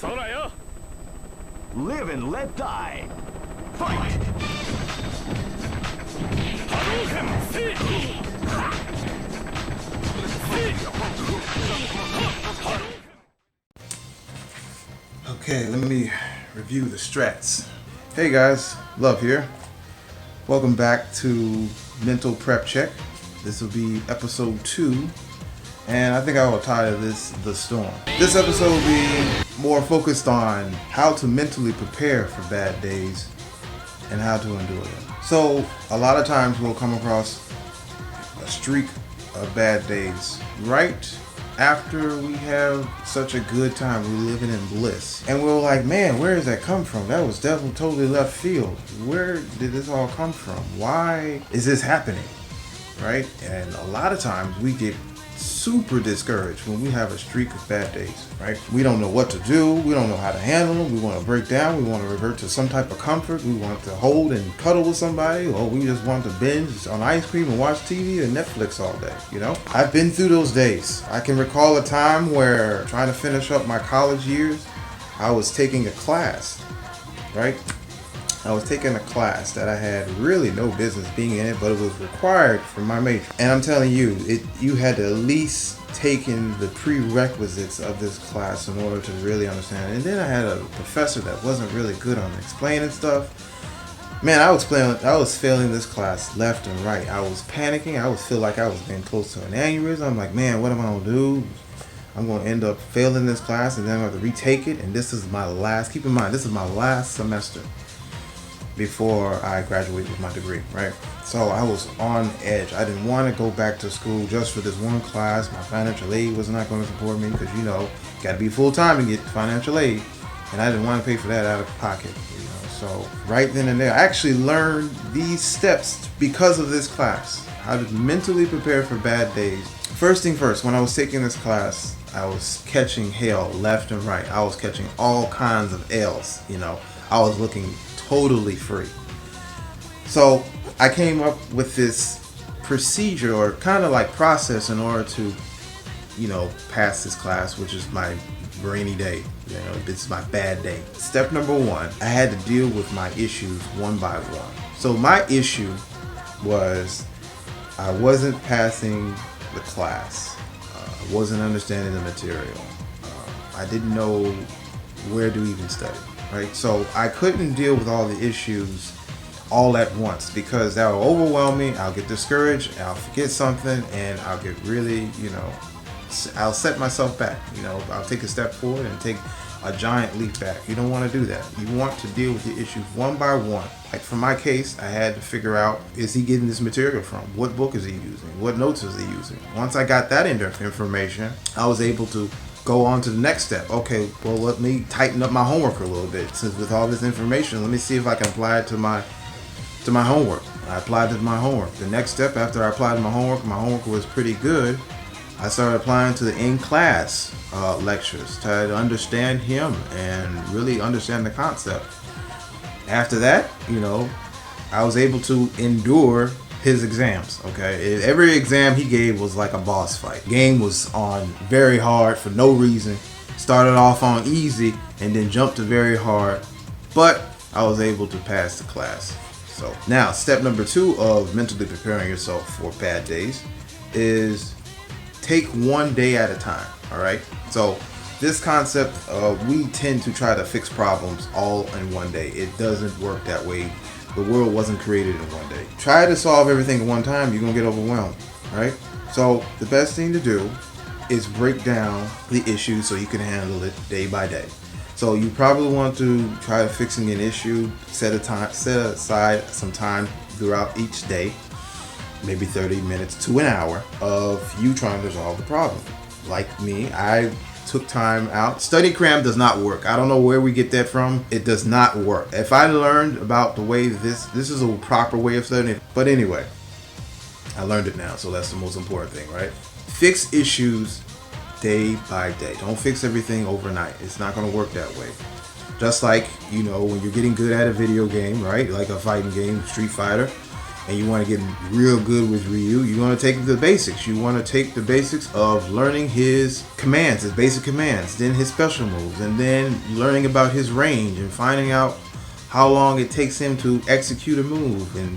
Live and let die. Fight! Okay, let me review the strats. Hey guys, Love here. Welcome back to Mental Prep Check. This will be episode 2, and I think I will title this The Storm. This episode will be more focused on how to mentally prepare for bad days and how to endure them. So, a lot of times we'll come across a streak of bad days right after we have such a good time. We're living in bliss. And we're like, man, where does that come from? That was definitely totally left field. Where did this all come from? Why is this happening? Right? And a lot of times we get super discouraged when we have a streak of bad days, right? We don't know what to do. We don't know how to handle them. We want to break down. We want to revert to some type of comfort. We want to hold and cuddle with somebody, or we just want to binge on ice cream and watch TV and Netflix all day, you know? I've been through those days. I can recall a time where trying to finish up my college years, I was taking a class, right? I was taking a class that I had really no business being in it, but it was required for my major. And I'm telling you, you had to at least take in the prerequisites of this class in order to really understand it. And then I had a professor that wasn't really good on explaining stuff. Man, I was failing this class left and right. I was panicking. I was feel like I was getting close to an aneurysm. I'm like, man, what am I gonna do? I'm gonna end up failing this class, and then I'm gonna have to retake it. And this is my last. Keep in mind, this is my last semester before I graduate with my degree, right? So I was on edge. I didn't want to go back to school just for this one class. My financial aid was not going to support me because, you know, got to be full-time to get financial aid. And I didn't want to pay for that out of pocket, you know. So right then and there, I actually learned these steps because of this class. How to mentally prepare for bad days. First thing first, when I was taking this class, I was catching hell left and right. I was catching all kinds of L's, you know. I was looking totally free. So I came up with this procedure, or kind of like process, in order to, you know, pass this class, which is my rainy day. You know, this is my bad day. Step number 1, I had to deal with my issues one by one. So my issue was I wasn't passing the class. I wasn't understanding the material. I didn't know where to even study. Right, so I couldn't deal with all the issues all at once because that will overwhelm me. I'll get discouraged, I'll forget something, and I'll get really, you know, I'll set myself back. You know, I'll take a step forward and take a giant leap back. You don't want to do that. You want to deal with the issues one by one. Like for my case, I had to figure out, is he getting this material from? What book is he using? What notes is he using? Once I got that information, I was able to go on to the next step. Okay, well, let me tighten up my homework a little bit. Since with all this information, let me see if I can apply it to my homework. I applied it to my homework. The next step after I applied to my homework was pretty good. I started applying to the in-class lectures, try to understand him and really understand the concept. After that, you know, I was able to endure his exams. Okay, every exam he gave was like a boss fight. Game was on very hard for no reason. Started off on easy and then jumped to very hard, but I was able to pass the class. So now step number 2 of mentally preparing yourself for bad days is take one day at a time. All right, so this concept, we tend to try to fix problems all in one day. It doesn't work that way. The world wasn't created in one day. Try to solve everything at one time, you're gonna get overwhelmed, right? So the best thing to do is break down the issue so you can handle it day by day. So you probably want to try fixing an issue, set aside some time throughout each day, maybe 30 minutes to an hour of you trying to resolve the problem. Like me, I took time out. Study cram does not work. I don't know where we get that from. It does not work. If I learned about the way this is a proper way of studying, but anyway, I learned it now, so that's the most important thing, right? Fix issues day by day. Don't fix everything overnight. It's not going to work that way. Just like, you know, when you're getting good at a video game, right? Like a fighting game, Street Fighter, and you want to get real good with Ryu, you want to take the basics. You want to take the basics of learning his commands, his basic commands, then his special moves, and then learning about his range and finding out how long it takes him to execute a move and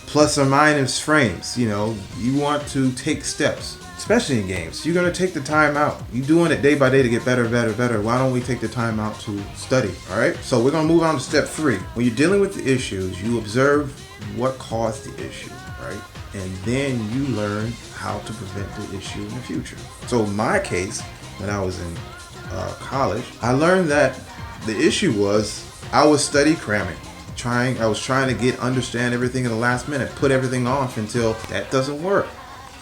plus or minus frames. You know, you want to take steps, especially in games. You're going to take the time out. You're doing it day by day to get better. Why don't we take the time out to study? All right. So we're going to move on to step 3. When you're dealing with the issues, you observe what caused the issue, right? And then you learn how to prevent the issue in the future. So in my case, when I was in college, I learned that the issue was I was study cramming. I was trying to understand everything in the last minute, put everything off until that doesn't work.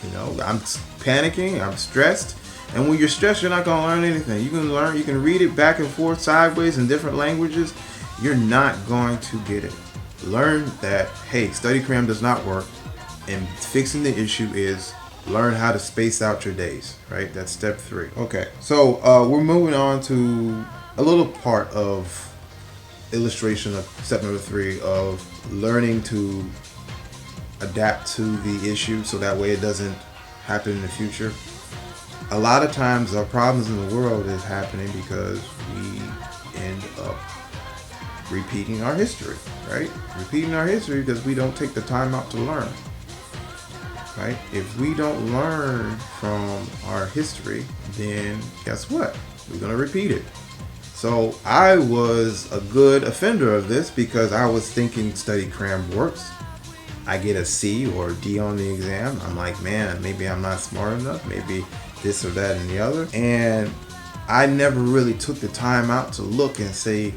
You know, I'm panicking, I'm stressed, and when you're stressed, you're not going to learn anything. You can read it back and forth, sideways in different languages. You're not going to get it. Learn that, hey, study cram does not work, and fixing the issue is learn how to space out your days, right? That's step 3. Okay, so we're moving on to a little part of illustration of step number 3 of learning to adapt to the issue so that way it doesn't happen in the future. A lot of times our problems in the world is happening because we end up repeating our history, right? Repeating our history because we don't take the time out to learn, right? If we don't learn from our history, then guess what? We're going to repeat it. So I was a good offender of this because I was thinking study cram works. I get a C or a D on the exam. I'm like, man, maybe I'm not smart enough. Maybe this or that and the other. And I never really took the time out to look and say,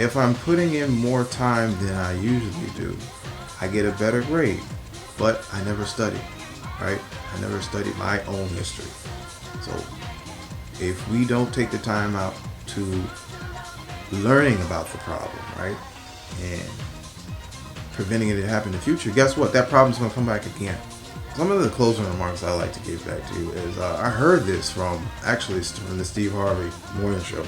if I'm putting in more time than I usually do, I get a better grade. But I never studied, right? I never studied my own history. So if we don't take the time out to learning about the problem, right, and preventing it to happen in the future, guess what? That problem's going to come back again. Some of the closing remarks I like to give back to you is I heard this from the Steve Harvey morning show.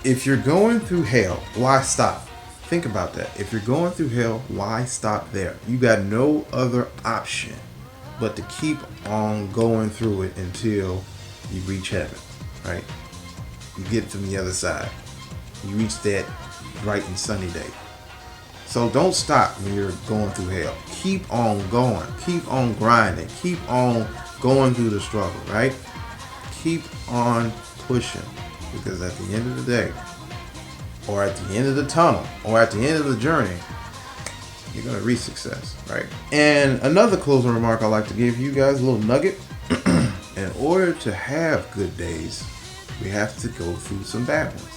If you're going through hell, why stop? Think about that. If you're going through hell, why stop there? You got no other option but to keep on going through it until you reach heaven, right? You get to the other side. You reach that bright and sunny day. So don't stop when you're going through hell. Keep on going. Keep on grinding. Keep on going through the struggle, right? Keep on pushing. Because at the end of the day, or at the end of the tunnel, or at the end of the journey, you're going to reach success, right? And another closing remark I like to give you guys, a little nugget. In order to have good days, we have to go through some bad ones.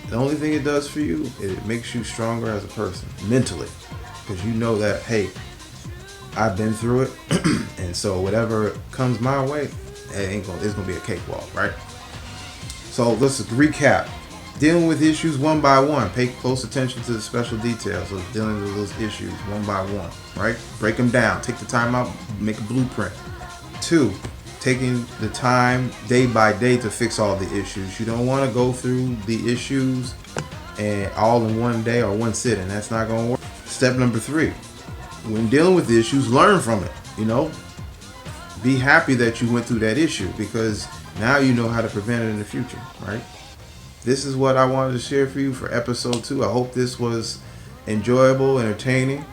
The only thing it does for you, it makes you stronger as a person, mentally. Because you know that, hey, I've been through it, and so whatever comes my way, it's going to be a cakewalk, right? So let's recap. Dealing with issues one by one. Pay close attention to the special details of dealing with those issues one by one, right? Break them down. Take the time out, make a blueprint. 2, taking the time day by day to fix all the issues. You don't want to go through the issues and all in one day or one sitting. That's not going to work. Step number 3, when dealing with the issues, learn from it. You know, be happy that you went through that issue because now you know how to prevent it in the future, right? This is what I wanted to share for you for episode 2. I hope this was enjoyable, entertaining.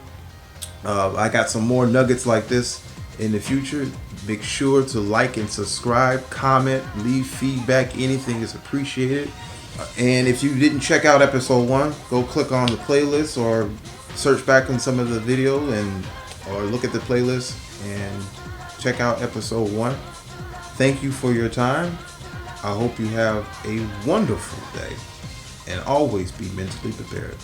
I got some more nuggets like this in the future. Make sure to like and subscribe, comment, leave feedback. Anything is appreciated. And if you didn't check out episode 1, go click on the playlist or search back on some of the video or look at the playlist and check out episode 1. Thank you for your time. I hope you have a wonderful day and always be mentally prepared.